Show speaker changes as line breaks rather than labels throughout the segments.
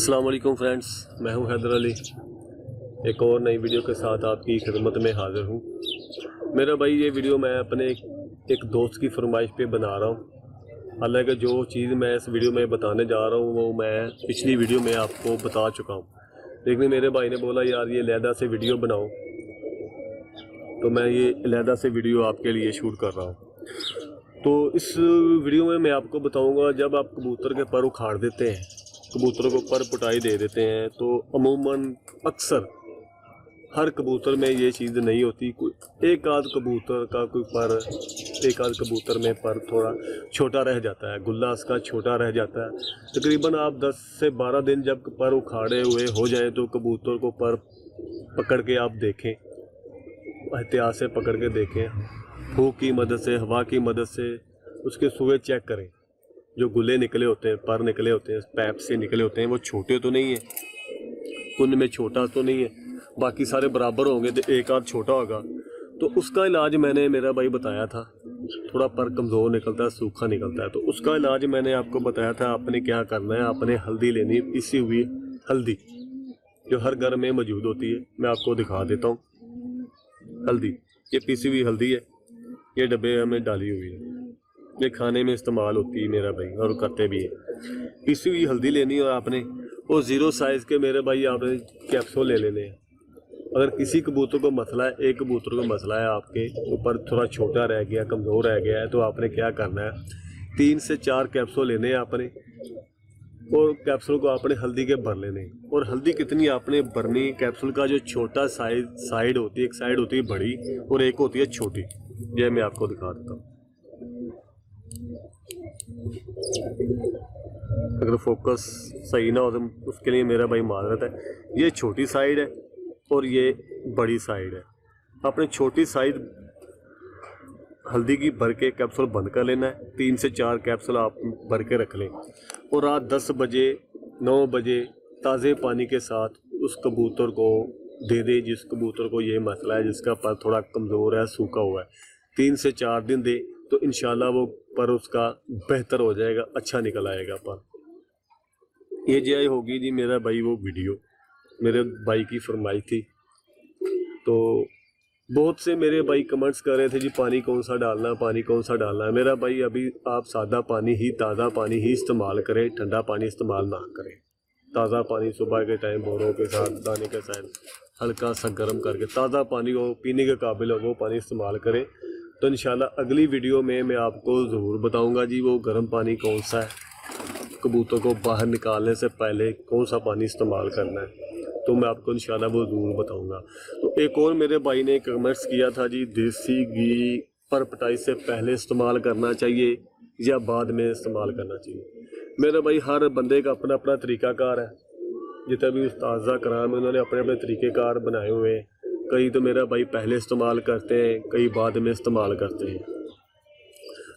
अस्सलाम वालेकुम फ्रेंड्स, मैं हूं हैदर अली। एक और नई वीडियो के साथ आपकी खिदमत में हाज़िर हूं। मेरा भाई ये वीडियो मैं अपने एक दोस्त की फरमाइश पे बना रहा हूं। हालांकि जो चीज़ मैं इस वीडियो में बताने जा रहा हूं वो मैं पिछली वीडियो में आपको बता चुका हूं, लेकिन मेरे भाई ने बोला यार ये अलहदा से वीडियो बनाओ, तो मैं ये अलहदा से वीडियो आपके लिए शूट कर रहा हूँ। तो इस वीडियो में मैं आपको बताऊँगा, जब आप कबूतर के पर उखाड़ देते हैं, कबूतरों को पर पुटाई दे देते हैं, तो अमूमन अक्सर हर कबूतर में ये चीज़ नहीं होती। कोई एक आध कबूतर का कोई पर, एक आध कबूतर में पर थोड़ा छोटा रह जाता है, गुल्ला उसका छोटा रह जाता है। तकरीबन आप 10 से 12 दिन जब पर उखाड़े हुए हो जाए तो कबूतर को पर पकड़ के आप देखें, एहतियात से पकड़ के देखें, फूक की मदद से, हवा की मदद से उसके सुए चेक करें। जो गुले निकले होते हैं, पर निकले होते हैं, पैप से निकले होते हैं, वो छोटे तो नहीं है, कुन में छोटा तो नहीं है, बाकी सारे बराबर होंगे तो एक आध छोटा होगा। तो उसका इलाज मैंने, मेरा भाई बताया था, थोड़ा पर कमज़ोर निकलता है, सूखा निकलता है, तो उसका इलाज मैंने आपको बताया था। आपने क्या करना है, आपने हल्दी लेनी, पिसी हुई हल्दी जो हर घर में मौजूद होती है। मैं आपको दिखा देता हूँ। हल्दी, ये पिसी हुई हल्दी है, ये डब्बे हमें डाली हुई है, ये खाने में इस्तेमाल होती है मेरा भाई, और करते भी है। पिसी हुई हल्दी लेनी और आपने वो 0 साइज़ के मेरे भाई आपने कैप्सूल ले लेने हैं। अगर किसी कबूतर को मसला है, एक कबूतर को मसला है आपके ऊपर थोड़ा छोटा रह गया, कमज़ोर रह गया है, तो आपने क्या करना है, 3 से 4 कैप्सूल लेने हैं आपने, और कैप्सूल को आपने हल्दी के भर लेने। और हल्दी कितनी आपने भरनी, कैप्सूल का जो छोटा साइड होती है, एक साइड होती है बड़ी और एक होती है छोटी। यह मैं आपको दिखा देता हूँ। अगर फोकस सही ना हो तो उसके लिए मेरा भाई माजरत है। ये छोटी साइड है और ये बड़ी साइड है। आपने छोटी साइड हल्दी की भर के कैप्सूल बंद कर लेना है। 3 से 4 कैप्सूल आप भर के रख लें, और रात 10 बजे 9 बजे ताज़े पानी के साथ उस कबूतर को दे दे, जिस कबूतर को ये मसला है, जिसका पर थोड़ा कमज़ोर है, सूखा हुआ है। 3 से 4 दिन दे तो इंशाल्लाह वो पर उसका बेहतर हो जाएगा, अच्छा निकल आएगा पर। ये जो होगी जी मेरा भाई वो वीडियो मेरे भाई की फरमाइश थी। तो बहुत से मेरे भाई कमेंट्स कर रहे थे जी पानी कौन सा डालना है, पानी कौन सा डालना है। मेरा भाई अभी आप सादा पानी ही, ताज़ा पानी ही इस्तेमाल करें, ठंडा पानी इस्तेमाल ना करें। ताज़ा पानी सुबह के टाइम बोरों के साथ, दाने के साथ हल्का सा गर्म करके ताज़ा पानी हो, पीने के काबिल हो, वो पानी इस्तेमाल करें। तो इंशाल्लाह अगली वीडियो में मैं आपको ज़रूर बताऊंगा जी वो गर्म पानी कौन सा है, कबूतर को बाहर निकालने से पहले कौन सा पानी इस्तेमाल करना है, तो मैं आपको इंशाल्लाह वो ज़रूर बताऊंगा। तो एक और मेरे भाई ने कमेंट्स किया था जी, देसी घी पर पटाई से पहले इस्तेमाल करना चाहिए या बाद में इस्तेमाल करना चाहिए। मेरा भाई हर बंदे का अपना अपना तरीक़ाकार है। जितने भी उस्ताद कराम उन्होंने अपने अपने तरीक़ेकार बनाए हुए हैं। कई तो मेरा भाई पहले इस्तेमाल करते हैं, कई बाद में इस्तेमाल करते हैं।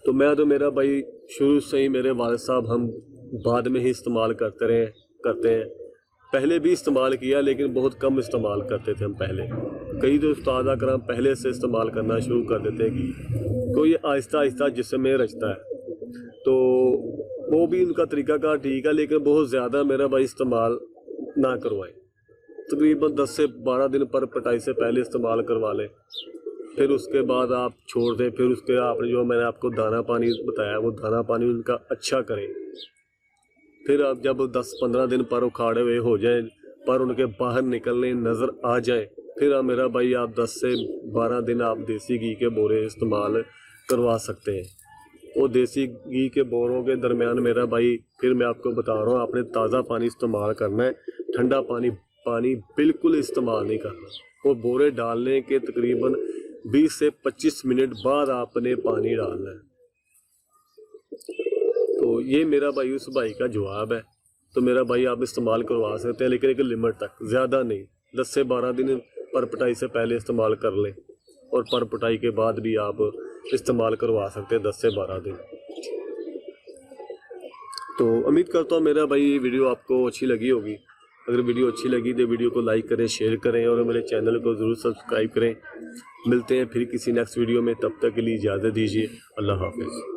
तो मैं तो मेरा भाई शुरू से ही, मेरे वालिद साहब हम बाद में ही इस्तेमाल करते हैं। पहले भी इस्तेमाल किया लेकिन बहुत कम इस्तेमाल करते थे हम पहले। कई तो उस्ताद कराम पहले से इस्तेमाल करना शुरू कर देते हैं कि तो ये आहिस्ता आहिस्ता जिस्म में रचता है। तो वो भी उनका तरीक़ाकार ठीक है, लेकिन बहुत ज़्यादा मेरा भाई इस्तेमाल ना करवाएं। तकरीबन 10 से 12 दिन पर पटाई से पहले इस्तेमाल करवा लें, फिर उसके बाद आप छोड़ दें। फिर उसके आपने जो मैंने आपको दाना पानी बताया, वो दाना पानी उनका अच्छा करें। फिर आप जब 10-15 दिन पर उखाड़े हुए हो जाएं, पर उनके बाहर निकलने नज़र आ जाए, फिर आप मेरा भाई आप 10 से 12 दिन आप देसी घी के बोरे इस्तेमाल करवा सकते हैं। वो देसी घी के बोरों के दरमियान मेरा भाई, फिर मैं आपको बता रहा हूँ, आपने ताज़ा पानी इस्तेमाल करना है, ठंडा पानी बिल्कुल इस्तेमाल नहीं करना। वो बोरे डालने के तकरीबन 20 से 25 मिनट बाद आपने पानी डालना है। तो ये मेरा भाई उस भाई का जवाब है। तो मेरा भाई आप इस्तेमाल करवा सकते हैं, लेकिन एक लिमिट तक, ज़्यादा नहीं। 10 से 12 दिन पर पटाई से पहले इस्तेमाल कर लें, और पर पटाई के बाद भी आप इस्तेमाल करवा सकते हैं 10 से 12 दिन। तो उम्मीद करता हूँ मेरा भाई ये वीडियो आपको अच्छी लगी होगी। अगर वीडियो अच्छी लगी तो वीडियो को लाइक करें, शेयर करें, और मेरे चैनल को ज़रूर सब्सक्राइब करें। मिलते हैं फिर किसी नेक्स्ट वीडियो में, तब तक के लिए इजाज़त दीजिए। अल्लाह हाफ़िज़।